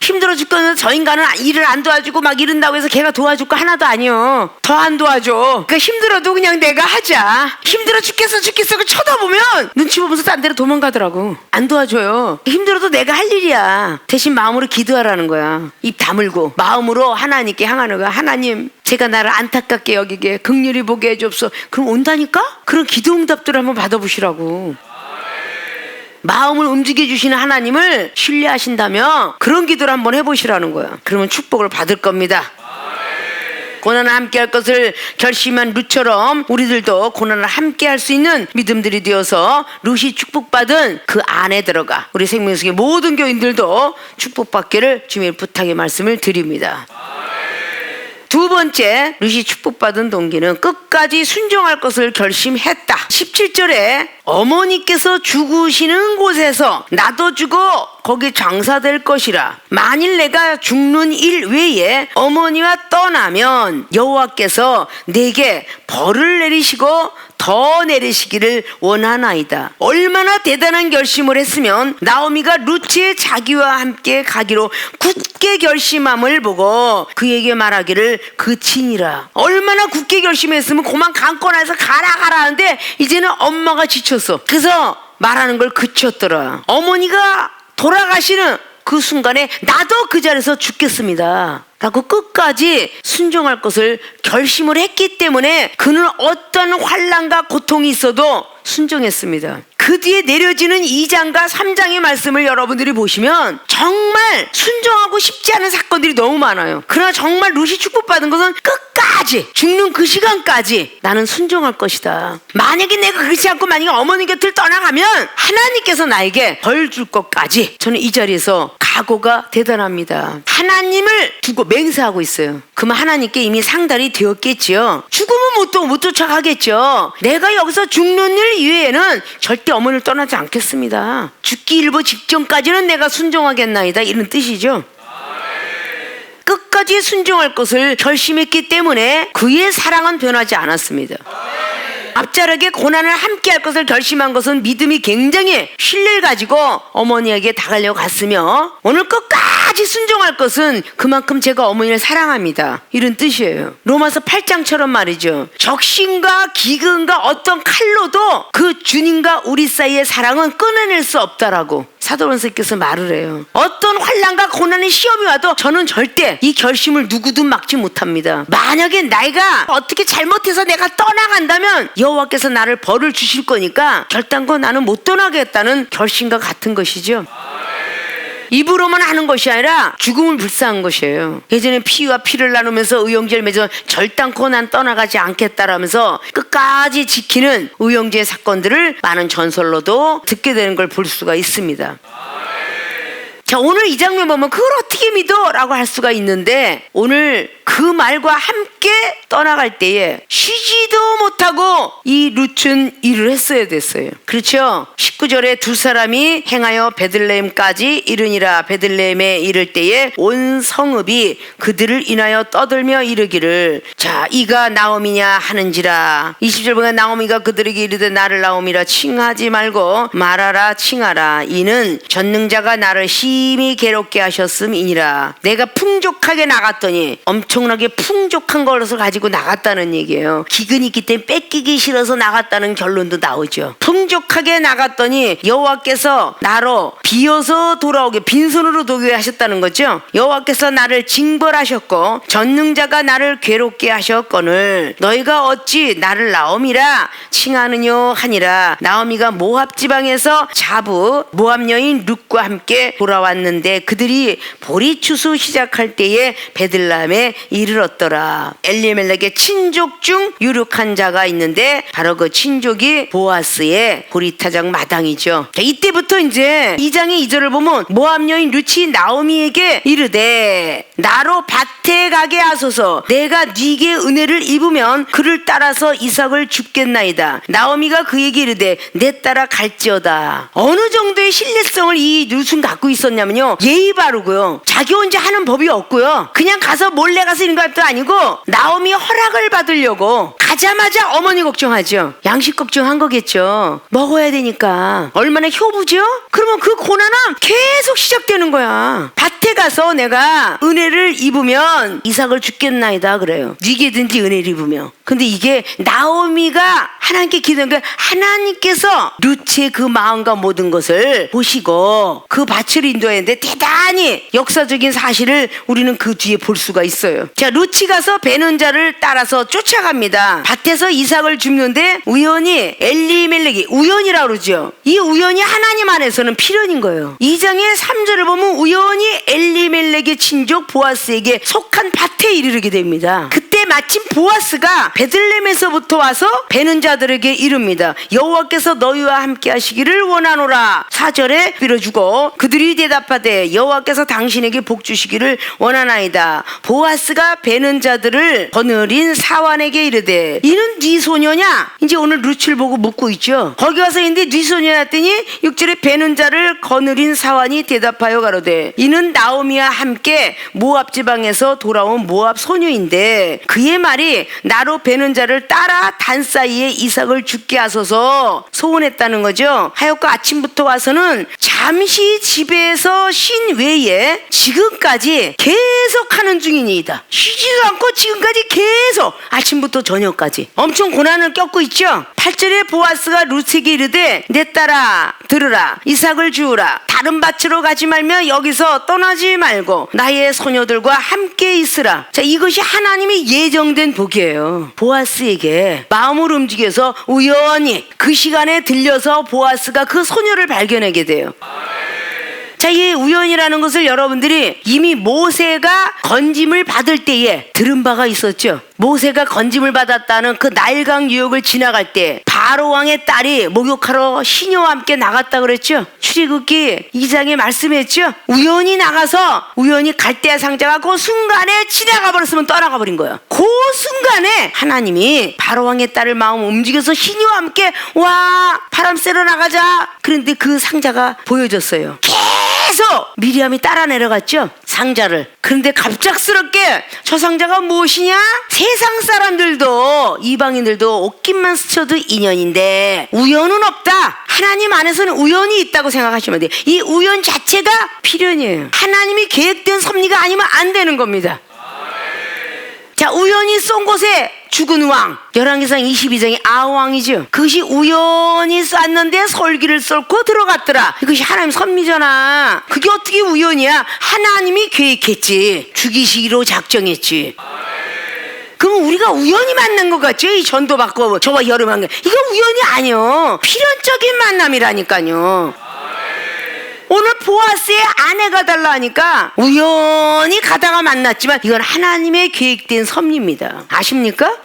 힘들어 죽겠는데 저 인간은 일을 안 도와주고 막 이런다고 해서 걔가 도와줄 거 하나도 아니요. 더 안 도와줘. 그러니까 힘들어도 그냥 내가 하자. 힘들어 죽겠어 그 쳐다보면 눈치 보면서 딴 데로 도망가더라고. 안 도와줘요. 힘들어도 내가 할 일이야. 대신 마음으로 기도하라는 거야. 입 다물고 마음으로 하나님께 향하는 거야. 하나님 제가 나를 안타깝게 여기게 긍휼히 보게 해주옵소서. 그럼 온다니까? 그런 기도 응답들을 한번 받아보시라고. 마음을 움직여주시는 하나님을 신뢰하신다면 그런 기도를 한번 해보시라는 거야. 그러면 축복을 받을 겁니다. 고난을 함께 할 것을 결심한 룻처럼 우리들도 고난을 함께 할 수 있는 믿음들이 되어서 룻이 축복받은 그 안에 들어가 우리 생명수계 모든 교인들도 축복받기를 주님의 부탁의 말씀을 드립니다. 두 번째, 룻이 축복받은 동기는 끝까지 순종할 것을 결심했다. 17절에 어머니께서 죽으시는 곳에서 나도 죽어 거기 장사될 것이라. 만일 내가 죽는 일 외에 어머니와 떠나면 여호와께서 내게 벌을 내리시고 더 내리시기를 원하나이다. 얼마나 대단한 결심을 했으면 나오미가 룻의 자기와 함께 가기로 굳게 결심함을 보고 그에게 말하기를 그치니라. 얼마나 굳게 결심했으면 그만 강권해서 가라 하는데 이제는 엄마가 지쳤어. 그래서 말하는 걸 그쳤더라. 어머니가 돌아가시는 그 순간에 나도 그 자리에서 죽겠습니다 라고 끝까지 순종할 것을 결심을 했기 때문에 그는 어떤 환난과 고통이 있어도 순종했습니다. 그 뒤에 내려지는 2장과 3장의 말씀을 여러분들이 보시면 정말 순종하고 싶지 않은 사건들이 너무 많아요. 그러나 정말 룻이 축복받은 것은 끝까지 죽는 그 시간까지 나는 순종할 것이다. 만약에 내가 그렇지 않고 만약에 어머니 곁을 떠나가면 하나님께서 나에게 벌 줄 것까지 저는 이 자리에서 각오가 대단합니다. 하나님을 두고 맹세하고 있어요. 그러면 하나님께 이미 상달이 되었겠지요. 죽으면 못 쫓아가겠죠. 내가 여기서 죽는 일 이외에는 절대 어머니를 떠나지 않겠습니다. 죽기 일보 직전까지는 내가 순종하겠나이다 이런 뜻이죠. 끝까지 순종할 것을 결심했기 때문에 그의 사랑은 변하지 않았습니다. 앞자락에 고난을 함께 할 것을 결심한 것은 믿음이 굉장히 신뢰를 가지고 어머니에게 다가려고 갔으며 오늘 끝까지 순종할 것은 그만큼 제가 어머니를 사랑합니다 이런 뜻이에요. 로마서 8장처럼 말이죠. 적신과 기근과 어떤 칼로도 그 주님과 우리 사이의 사랑은 끊어낼 수 없다라고 사도 바울께서 말을 해요. 어떤 환난과 고난의 시험이 와도 저는 절대 이 결심을 누구도 막지 못합니다. 만약에 내가 어떻게 잘못해서 내가 떠나간다면 여호와께서 나를 벌을 주실 거니까 결단코 나는 못 떠나겠다는 결심과 같은 것이죠. 입으로만 하는 것이 아니라 죽음을 불사한 것이에요. 예전에 피와 피를 나누면서 의형제를 맺어 결단코 난 떠나가지 않겠다라면서 끝까지 지키는 의형제의 사건들을 많은 전설로도 듣게 되는 걸 볼 수가 있습니다. 자, 오늘 이 장면 보면 그걸 어떻게 믿어? 라고 할 수가 있는데 오늘 그 말과 함께 떠나갈 때에 쉬지도 못하고 이 룻은 일을 했어야 됐어요. 그렇죠? 19절에 두 사람이 행하여 베들레헴까지 이르니라. 베들레헴에 이를 때에 온 성읍이 그들을 인하여 떠들며 이르기를 자 이가 나오미냐 하는지라. 20절 보면 나오미가 그들에게 이르되 나를 나오미라 칭하지 말고 말하라 칭하라. 이는 전능자가 나를 심히 괴롭게 하셨음이니라. 내가 풍족하게 나갔더니 엄청나게 풍족한 것을 가지고 나갔다는 얘기예요. 기근이 있기 때문에 뺏기기 싫어서 나갔다는 결론도 나오죠. 풍족하게 나갔더니 여호와께서 나로 비어서 돌아오게 빈손으로 도게 하셨다는 거죠. 여호와께서 나를 징벌하셨고 전능자가 나를 괴롭게 하셨거늘 너희가 어찌 나를 나오미라 칭하느뇨 하니라. 나오미가 모압 지방에서 자부 모압 여인 룻과 함께 돌아왔는데 그들이 보리 추수 시작할 때에 베들레헴에 이르렀더라. 엘리멜렉의 친족 중 유력한 자가 있는데 바로 그 친족이 보아스의 보리타작 마당이죠. 자, 이때부터 이제 2장의 2절을 보면 모압 여인 룻이 나오미에게 이르되 나로 밭에 가게 하소서. 내가 네게 은혜를 입으면 그를 따라서 이삭을 줍겠나이다. 나오미가 그에게 이르되 내 따라 갈지어다. 어느 정도의 신뢰성을 이 룻은 갖고 있었냐면요, 예의 바르고요, 자기 혼자 하는 법이 없고요, 그냥 가서 몰래 가서 이런 것도 아니고 나오미 허락을 받으려고 가자마자 어머니 걱정하죠. 양식 걱정한 거겠죠. 먹어야 되니까. 얼마나 효부죠? 그러면 그 고난은 계속 시작되는 거야. 밭에 가서 내가 은혜를 입으면 이삭을 줍겠나이다 그래요. 네게든지 은혜를 입으면. 근데 이게 나오미가 하나님께 기도한 게 하나님께서 룻의 그 마음과 모든 것을 보시고 그 밭을 인도했는데 대단히 역사적인 사실을 우리는 그 뒤에 볼 수가 있어요. 자, 룻이 가서 베는 자를 따라서 쫓아갑니다. 밭에서 이삭을 줍는데 우연히 엘리멜렉이, 우연이라고 그러죠. 이 우연이 하나님 안에서는 필연인 거예요. 2장의 3절을 보면 우연히 엘리멜렉의 친족 보아스에게 속한 밭에 이르게 됩니다. 그때 마침 보아스가 베들레헴에서부터 와서 베는 자들에게 이릅니다. 여호와께서 너희와 함께 하시기를 원하노라. 4절에 빌어주고 그들이 대답하되 여호와께서 당신에게 복 주시기를 원하나이다. 보아스가 베는 자들을 거느린 사환에게 이르되 이는 네 소녀냐? 이제 오늘 룻을 보고 묻고 있죠. 거기 와서 있는데 네 소녀냐 했더니 6절에 베는 자를 거느린 사환이 대답하여 가로되 이는 나오미와 함께 모압 지방에서 돌아온 모압 소녀인데 그 그의 말이 나로 베는 자를 따라 단 사이에 이삭을 죽게 하소서 소원했다는 거죠. 하여간 아침부터 와서는 잠시 집에서 쉰 외에 지금까지 계속 하는 중이니이다. 쉬지도 않고 지금까지 계속 아침부터 저녁까지 엄청 고난을 겪고 있죠. 8절에 보아스가 룻에게 이르되 내 딸아 들으라 이삭을 주우라 다른 밭으로 가지 말며 여기서 떠나지 말고 나의 소녀들과 함께 있으라. 자, 이것이 하나님이 예정된 복이에요. 보아스에게 마음을 움직여서 우연히 그 시간에 들려서 보아스가 그 소녀를 발견하게 돼요. 자, 이 우연이라는 것을 여러분들이 이미 모세가 건짐을 받을 때에 들은 바가 있었죠. 모세가 건짐을 받았다는 그 나일강 유역을 지나갈 때 바로 왕의 딸이 목욕하러 시녀와 함께 나갔다 그랬죠. 출애굽기 2장에 말씀했죠. 우연히 나가서 우연히 갈대아 상자가 그 순간에 지나가 버렸으면 떠나가 버린 거예요. 그 순간에 하나님이 바로 왕의 딸을 마음 움직여서 시녀와 함께 와 바람 쐬러 나가자. 그런데 그 상자가 보여졌어요. 계속 미리암이 따라 내려갔죠, 상자를. 그런데 갑작스럽게 저 상자가 무엇이냐? 세상 사람들도 이방인들도 옷깃만 스쳐도 인연인데 우연은 없다. 하나님 안에서는 우연이 있다고 생각하시면 돼요. 이 우연 자체가 필연이에요. 하나님이 계획된 섭리가 아니면 안 되는 겁니다. 자, 우연히 쏜 곳에 죽은 왕, 열왕기상 22장이 아왕이죠. 그것이 우연히 쐈는데 솔기를 쏠고 들어갔더라. 이것이 하나님 섭리잖아. 그게 어떻게 우연이야? 하나님이 계획했지. 죽이시기로 작정했지. 그럼 우리가 우연히 만난 것 같죠? 이 전도 받고 저와 여름 한 게. 이거 우연이 아니요. 필연적인 만남이라니까요. 오늘 보아스의 아내가 달라 하니까 우연히 가다가 만났지만 이건 하나님의 계획된 섭리입니다. 아십니까?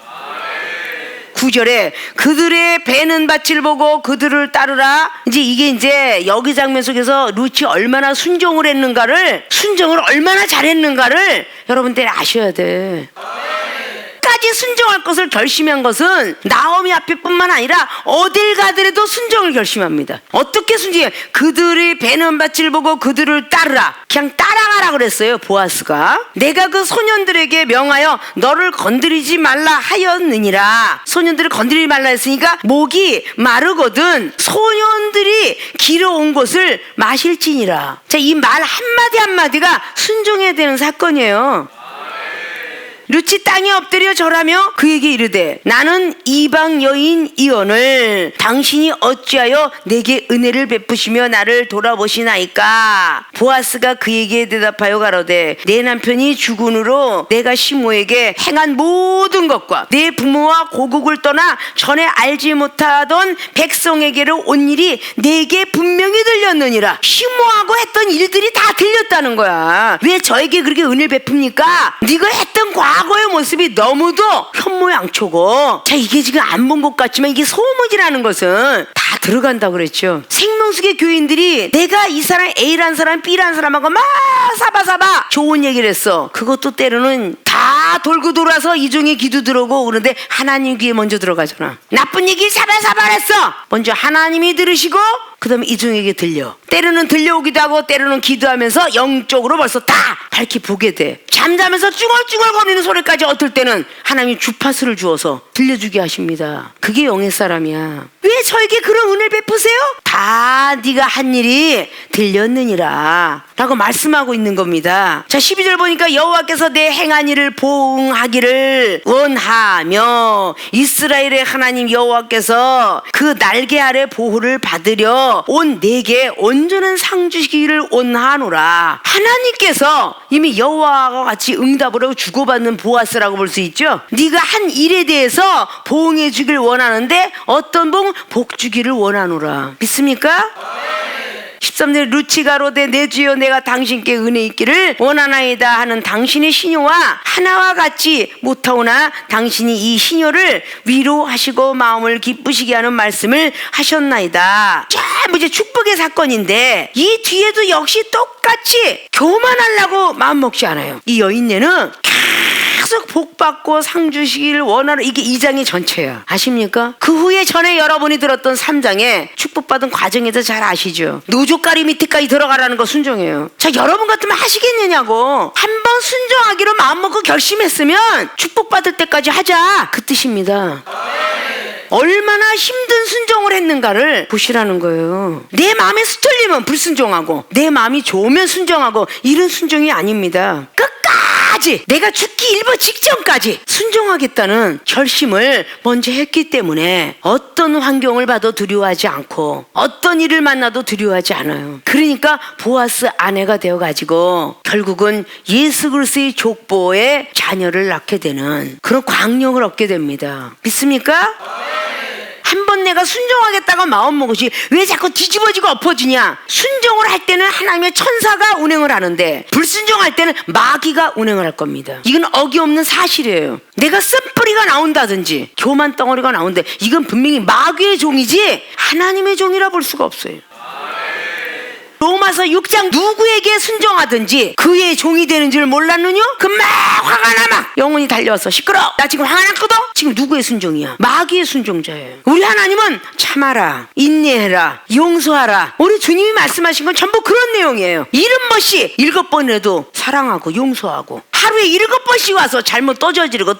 9절에 그들의 베는 밭을 보고 그들을 따르라. 이제 여기 장면 속에서 룻이 얼마나 순종을 얼마나 잘했는가를 여러분들 아셔야 돼. 까지 순종할 것을 결심한 것은 나오미 앞에뿐만 아니라 어딜 가더라도 순종을 결심합니다. 어떻게 순종해요? 그들이 베는 밭을 보고 그들을 따르라. 그냥 따라가라 그랬어요. 보아스가 내가 그 소년들에게 명하여 너를 건드리지 말라 하였느니라. 소년들을 건드리지 말라 했으니까 목이 마르거든 소년들이 길어온 것을 마실지니라. 자, 이 말 한마디 한마디가 순종해야 되는 사건이에요. 룻이 땅에 엎드려 절하며 그에게 이르되 나는 이방 여인 이온을 당신이 어찌하여 내게 은혜를 베푸시며 나를 돌아보시나이까. 보아스가 그에게 대답하여 가로되 내 남편이 죽은으로 내가 시모에게 행한 모든 것과 내 부모와 고국을 떠나 전에 알지 못하던 백성에게로 온 일이 내게 분명히 들렸느니라. 시모하고 했던 일들이 다 들렸다는 거야. 왜 저에게 그렇게 은혜를 베풉니까? 네가 했던 과거의 모습이 너무도 현모양초고. 자, 이게 지금 안 본 것 같지만 이게 소문이라는 것은 다 들어간다고 그랬죠. 생명수계 교인들이 내가 이 사람 A란 사람 B란 사람하고 막 사바사바 좋은 얘기를 했어. 그것도 때로는 다 돌고 돌아서 이종의 귀도 들어오고 그런데 하나님 귀에 먼저 들어가잖아. 나쁜 얘기 사바사바 했어. 먼저 하나님이 들으시고 그 다음에 이종에게 들려. 때로는 들려오기도 하고 때로는 기도하면서 영적으로 벌써 다 밝히 보게 돼. 잠자면서 쭈글쭈글거리는 소리까지 어떨 때는 하나님이 주파수를 주어서 들려주게 하십니다. 그게 영의 사람이야. 왜 저에게 그런 은혜를 베푸세요? 다 네가 한 일이 들렸느니라 라고 말씀하고 있는 겁니다. 자, 12절 보니까 여호와께서 내 행한 일을 보응하기를 원하며 이스라엘의 하나님 여호와께서 그 날개 아래 보호를 받으려 온 내게 온전한 상 주시기를 원하노라. 하나님께서 이미 여호와와 같이 응답을 하고 주고받는 보아스라고 볼 수 있죠. 네가 한 일에 대해서 보응해 주길 원하는데 어떤 보응? 복 주기를 원하노라. 믿습니까? 13절 룻이 가로되 내 주여 내가 당신께 은혜 있기를 원하나이다 하는 당신의 시녀와 하나와 같이 못하오나 당신이 이 시녀를 위로하시고 마음을 기쁘시게 하는 말씀을 하셨나이다. 전부 이제 축복의 사건인데 이 뒤에도 역시 똑같이 교만하려고 마음먹지 않아요. 이 여인네는 계속 복받고 상 주시길 원하는 이게 2장의 전체야. 아십니까? 그 후에 전에 여러분이 들었던 3장에 축복받은 과정에서 잘 아시죠? 노조가리 밑에까지 들어가라는 거 순종해요. 자, 여러분 같으면 하시겠느냐고. 한번 순종하기로 마음먹고 결심했으면 축복받을 때까지 하자, 그 뜻입니다. 얼마나 힘든 순종을 했는가를 보시라는 거예요. 내 마음에 수틀리면 불순종하고 내 마음이 좋으면 순종하고, 이런 순종이 아닙니다. 끝까지 내가 죽기 일보 직전까지 순종하겠다는 결심을 먼저 했기 때문에 어떤 환경을 봐도 두려워하지 않고 어떤 일을 만나도 두려워하지 않아요. 그러니까 보아스 아내가 되어가지고 결국은 예수 그리스도의 족보에 자녀를 낳게 되는 그런 광력을 얻게 됩니다. 믿습니까? 한번 내가 순종하겠다고 마음먹으시 왜 자꾸 뒤집어지고 엎어지냐? 순종을 할 때는 하나님의 천사가 운행을 하는데 불순종할 때는 마귀가 운행을 할 겁니다. 이건 어기없는 사실이에요. 내가 쓴뿌리가 나온다든지 교만 덩어리가 나오는데 이건 분명히 마귀의 종이지 하나님의 종이라 볼 수가 없어요. 로마서 6장 누구에게 순종하든지 그의 종이 되는 줄 몰랐느냐? 그 막 화가 나 막 영혼이 달려와서 시끄러워, 나 지금 화가 났거든? 지금 누구의 순종이야? 마귀의 순종자예요. 우리 하나님은 참아라, 인내해라, 용서하라. 우리 주님이 말씀하신 건 전부 그런 내용이에요. 70번씩 7번이라도 사랑하고 용서하고, 하루에 7번씩 와서 잘못 또 저지르고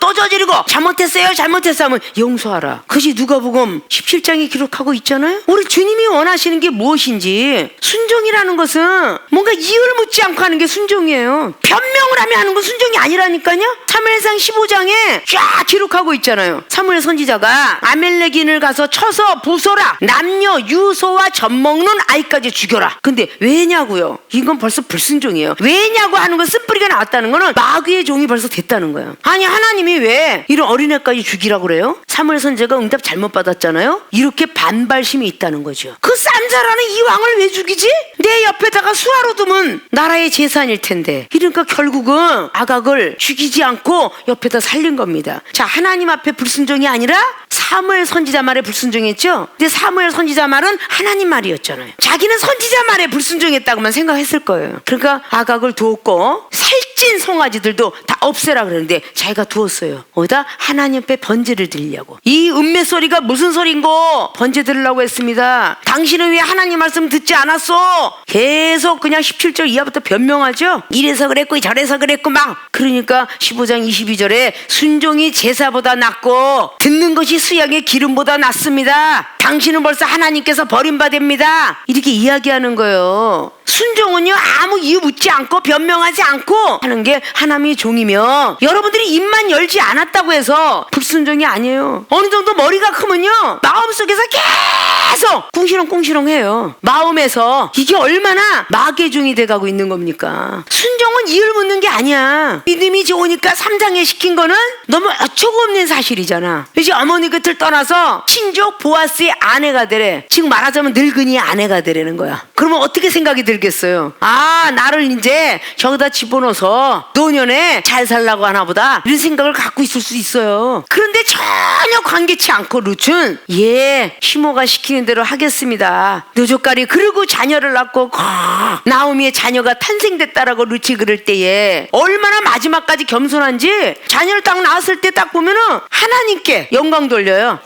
잘못했어요 하면 용서하라. 그것이 누가복음 17장에 기록하고 있잖아요. 우리 주님이 원하시는 게 무엇인지. 순종이라는 것은 뭔가 이유를 묻지 않고 하는 게 순종이에요. 변명을 하며 하는 건 순종이 아니라니까요. 사무엘상 15장에 쫙 기록하고 있잖아요. 사무엘 선지자가 아멜렉인을 가서 쳐서 부숴라, 남녀 유소와 젖먹는 아이까지 죽여라. 근데 왜냐고요? 이건 벌써 불순종이에요. 왜냐고 하는 건 쓴뿌리가 나왔다는 거는 마귀의 종이 벌써 됐다는 거예요. 아니, 하나님이 왜 이런 어린애까지 죽이라고 그래요? 사무엘 선지자가 응답 잘못 받았잖아요. 이렇게 반발심이 있다는 거죠. 그 쌈자라는 이 왕을 왜 죽이지? 내 옆에다가 수하로 두면 나라의 재산일 텐데. 그러니까 결국은 아각을 죽이지 않고 옆에다 살린 겁니다. 자, 하나님 앞에 불순종이 아니라 사무엘 선지자 말에 불순종했죠. 근데 사무엘 선지자 말은 하나님 말이었잖아요. 자기는 선지자 말에 불순종했다고만 생각했을 거예요. 그러니까 아각을 두었고 살찐 송아지들도 다 없애라 그러는데 자기가 두었어요. 어디다? 하나님 앞에 번제를 드리려고. 이 음매 소리가 무슨 소린고 번제 드리려고 했습니다. 당신은 왜 하나님 말씀 듣지 않았어? 계속 그냥 17절 이하부터 변명하죠. 이래서 그랬고 저래서 그랬고 막. 그러니까 15장 22절에 순종이 제사보다 낫고 듣는 것이 수양의 기름보다 낫습니다. 당신은 벌써 하나님께서 버림받습니다. 이렇게 이야기하는 거예요. 순종은요, 아무 이유 묻지 않고 변명하지 않고 하는 게 하나님의 종이며, 여러분들이 입만 열지 않았다고 해서 불순종이 아니에요. 어느 정도 머리가 크면요, 마음속에서 계속 꿍시렁꿍시렁 해요. 마음에서. 이게 얼마나 마귀의 종이 돼가고 있는 겁니까? 순종은 이유를 묻는 게 아니야. 믿음이 좋으니까 3장에 시킨 거는 너무 어처구 없는 사실이잖아. 이제 어머니 곁을 떠나서 친족 보아스의 아내가 되래. 지금 말하자면 늙은이의 아내가 되라는 거야. 그러면 어떻게 생각이 들겠어요? 아, 나를 이제 저기다 집어넣어서 노년에 잘 살라고 하나 보다, 이런 생각을 갖고 있을 수 있어요. 그런데 전혀 관계치 않고 룻은 시모가 시키는 대로 하겠습니다. 노조까리 그리고 자녀를 낳고 나오미의 자녀가 탄생됐다라고 룻이 그럴 때에 얼마나 마지막까지 겸손한지, 자녀를 딱 낳았을 때 딱 보면은 하나님께 영광 돌려요.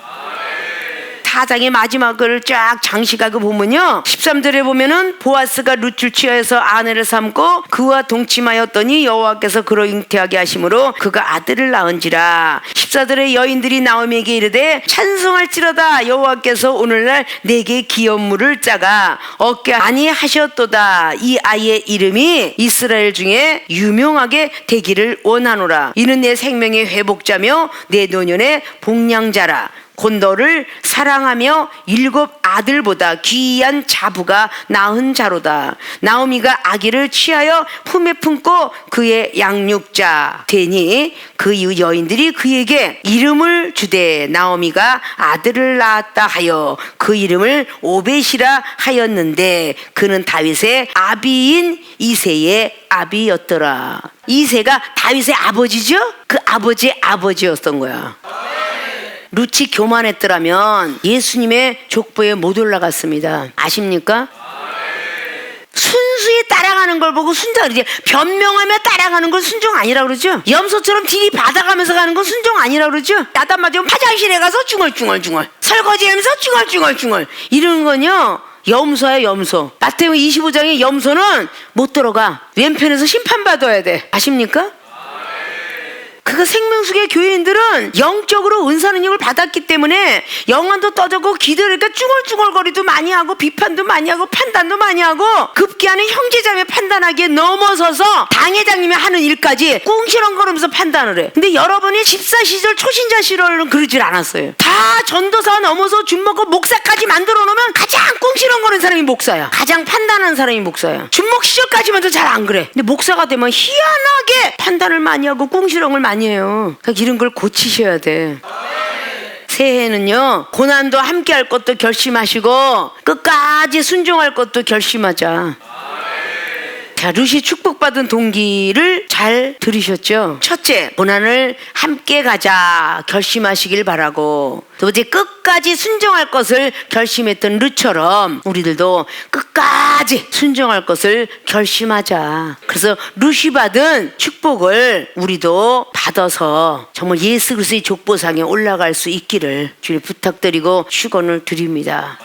4장의 마지막을 쫙 장식하고 보면요, 13절에 보면은 보아스가 룻을 취하여서 아내를 삼고 그와 동침하였더니 여호와께서 그로 잉태하게 하심으로 그가 아들을 낳은지라. 14절에 여인들이 나오미에게 이르되 찬송할지로다, 여호와께서 오늘날 내게 기업물을 짜가 얻게 아니하셨도다. 이 아이의 이름이 이스라엘 중에 유명하게 되기를 원하노라. 이는 내 생명의 회복자며 내 노년의 복량자라. 곧 너를 사랑하며 7 아들보다 귀한 자부가 낳은 자로다. 나오미가 아기를 취하여 품에 품고 그의 양육자 되니 그 이후 여인들이 그에게 이름을 주되 나오미가 아들을 낳았다 하여 그 이름을 오벳이라 하였는데 그는 다윗의 아비인 이새의 아비였더라. 이새가 다윗의 아버지죠? 그 아버지의 아버지였던 거야. 룻이 교만했더라면 예수님의 족보에 못 올라갔습니다. 아십니까? 순수히 따라가는 걸 보고 순종 그러지. 변명하며 따라가는 걸 순종 아니라 그러죠. 염소처럼 들이 받아가면서 가는 건 순종 아니라 그러죠. 야단 맞으면 화장실에 가서 중얼중얼 설거지하면서 중얼중얼 이러는 건요 염소야 염소. 마태복음 25장에 염소는 못 들어가. 왼편에서 심판받아야 돼. 아십니까? 그러니까 생명수의 교회인들은 영적으로 은사 능력을 받았기 때문에 영혼도 떠졌고 기도니까 쭈글쭈글거리도 많이 하고 비판도 많이 하고 판단도 많이 하고 급기야는 형제자매 판단하기에 넘어서서 당회장님이 하는 일까지 꿍시렁거리면서 판단을 해. 근데 여러분이 집사 시절 초신자 시절은 그러질 않았어요. 다 전도사 넘어서 준목고 목사까지 만들어 놓으면 가장 꿍시렁거리는 사람이 목사야. 가장 판단하는 사람이 목사야. 준목 시절까지만 도 잘 안 그래. 근데 목사가 되면 희한하게 판단을 많이 하고 꿍시렁을 많이 해요. 그러니까 이런 걸 고치셔야 돼. 새해는요 고난도 함께 할 것도 결심하시고 끝까지 순종할 것도 결심하자. 자, 루시 축복받은 동기를 잘 들으셨죠? 첫째, 고난을 함께 가자 결심하시길 바라고, 두 번째, 끝까지 순종할 것을 결심했던 루처럼 우리들도 끝까지 순종할 것을 결심하자. 그래서 루시 받은 축복을 우리도 받아서 정말 예수 그리스도의 족보상에 올라갈 수 있기를 주님 부탁드리고 축원을 드립니다.